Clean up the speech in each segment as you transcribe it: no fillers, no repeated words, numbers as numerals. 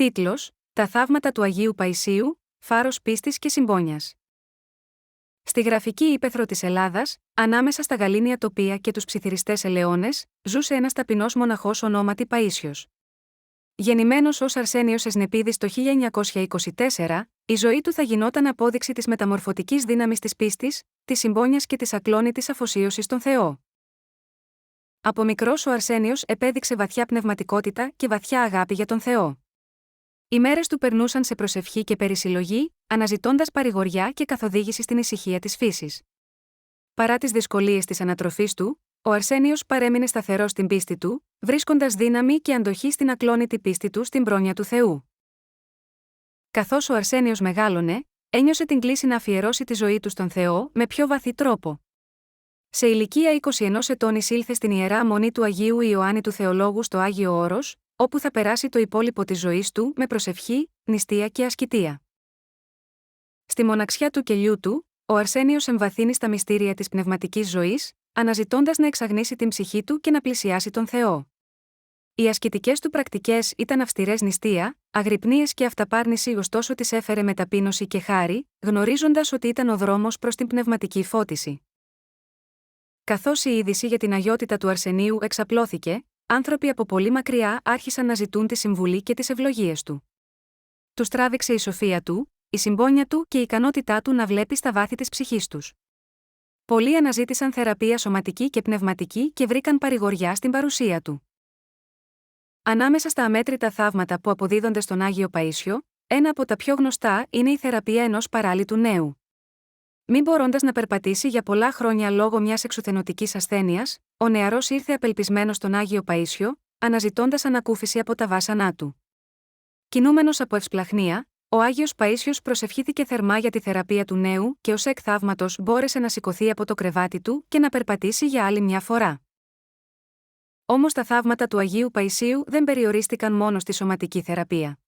Τίτλος: Τα θαύματα του Αγίου Παϊσίου, φάρος πίστης και συμπόνιας. Στη γραφική ύπαιθρο της Ελλάδας, ανάμεσα στα γαλήνια τοπία και τους ψιθυριστές ελαιώνες, ζούσε ένας ταπεινός μοναχός ονόματι Παΐσιος. Γεννημένος ως Αρσένιος Εσνεπίδης το 1924, η ζωή του θα γινόταν απόδειξη της μεταμορφωτικής δύναμης της πίστης, της συμπόνιας και της ακλόνητης αφοσίωσης στον Θεό. Από μικρός ο Αρσένιος επέδειξε βαθιά πνευματικότητα και βαθιά αγάπη για τον Θεό. Οι μέρες του περνούσαν σε προσευχή και περισυλλογή, αναζητώντας παρηγοριά και καθοδήγηση στην ησυχία της φύσης. Παρά τις δυσκολίες της ανατροφής του, ο Αρσένιος παρέμεινε σταθερός στην πίστη του, βρίσκοντας δύναμη και αντοχή στην ακλόνητη πίστη του στην πρόνοια του Θεού. Καθώς ο Αρσένιος μεγάλωνε, ένιωσε την κλίση να αφιερώσει τη ζωή του στον Θεό με πιο βαθύ τρόπο. Σε ηλικία 21 ετών εισήλθε στην Ιερά Μονή του Αγίου Ιωάννη του Θεολόγου στο Άγιο Όρος, όπου θα περάσει το υπόλοιπο της ζωής του με προσευχή, νηστεία και ασκητεία. Στη μοναξιά του κελιού του, ο Αρσένιος εμβαθύνει στα μυστήρια της πνευματικής ζωής, αναζητώντας να εξαγνίσει την ψυχή του και να πλησιάσει τον Θεό. Οι ασκητικές του πρακτικές ήταν αυστηρές νηστεία, αγρυπνίες και αυταπάρνηση, ωστόσο τις έφερε με ταπείνωση και χάρη, γνωρίζοντας ότι ήταν ο δρόμος προς την πνευματική φώτιση. Καθώς η είδηση για την αγιότητα του Αρσενίου εξαπλώθηκε, άνθρωποι από πολύ μακριά άρχισαν να ζητούν τη συμβουλή και τις ευλογίες του. Τους τράβηξε η σοφία του, η συμπόνια του και η ικανότητά του να βλέπει στα βάθη της ψυχής τους. Πολλοί αναζήτησαν θεραπεία σωματική και πνευματική και βρήκαν παρηγοριά στην παρουσία του. Ανάμεσα στα αμέτρητα θαύματα που αποδίδονται στον Άγιο Παΐσιο, ένα από τα πιο γνωστά είναι η θεραπεία ενός παράλυτου νέου. Μην μπορώντας να περπατήσει για πολλά χρόνια λόγω μιας εξουθενωτικής ασθένειας, ο νεαρός ήρθε απελπισμένος στον Άγιο Παΐσιο, αναζητώντας ανακούφιση από τα βάσανά του. Κινούμενος από ευσπλαχνία, ο Άγιος Παΐσιος προσευχήθηκε θερμά για τη θεραπεία του νέου και ως εκ θαύματος μπόρεσε να σηκωθεί από το κρεβάτι του και να περπατήσει για άλλη μια φορά. Όμως τα θαύματα του Αγίου Παϊσίου δεν περιορίστηκαν μόνο στη σωματική θεραπεία.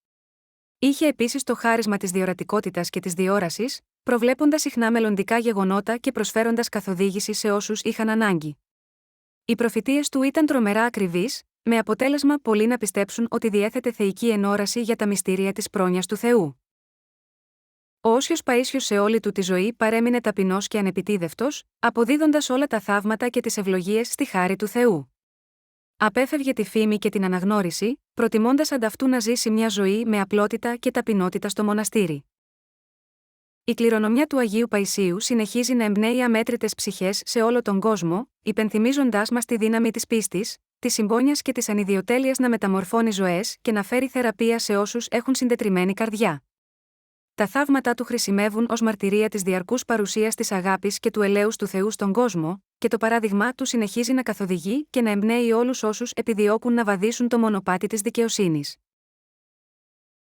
Είχε επίσης το χάρισμα της διορατικότητας και της διόρασης, προβλέποντας συχνά μελλοντικά γεγονότα και προσφέροντας καθοδήγηση σε όσους είχαν ανάγκη. Οι προφητείες του ήταν τρομερά ακριβείς, με αποτέλεσμα πολλοί να πιστέψουν ότι διέθετε θεϊκή ενόραση για τα μυστήρια της πρόνοιας του Θεού. Ο Όσιος Παΐσιος σε όλη του τη ζωή παρέμεινε ταπεινός και ανεπιτίδευτος, αποδίδοντας όλα τα θαύματα και τις ευλογίες στη χάρη του Θεού. Απέφευγε τη φήμη και την αναγνώριση, προτιμώντας ανταυτού να ζήσει μια ζωή με απλότητα και ταπεινότητα στο μοναστήρι. Η κληρονομιά του Αγίου Παϊσίου συνεχίζει να εμπνέει αμέτρητες ψυχές σε όλο τον κόσμο, υπενθυμίζοντάς μας τη δύναμη της πίστης, της συμπόνιας και της ανιδιοτέλειας να μεταμορφώνει ζωές και να φέρει θεραπεία σε όσους έχουν συντετριμμένη καρδιά. Τα θαύματά του χρησιμεύουν ως μαρτυρία της διαρκούς παρουσίας της αγάπης και του ελέους του Θεού στον κόσμο, και το παράδειγμά του συνεχίζει να καθοδηγεί και να εμπνέει όλους όσους επιδιώκουν να βαδίσουν το μονοπάτι της δικαιοσύνης.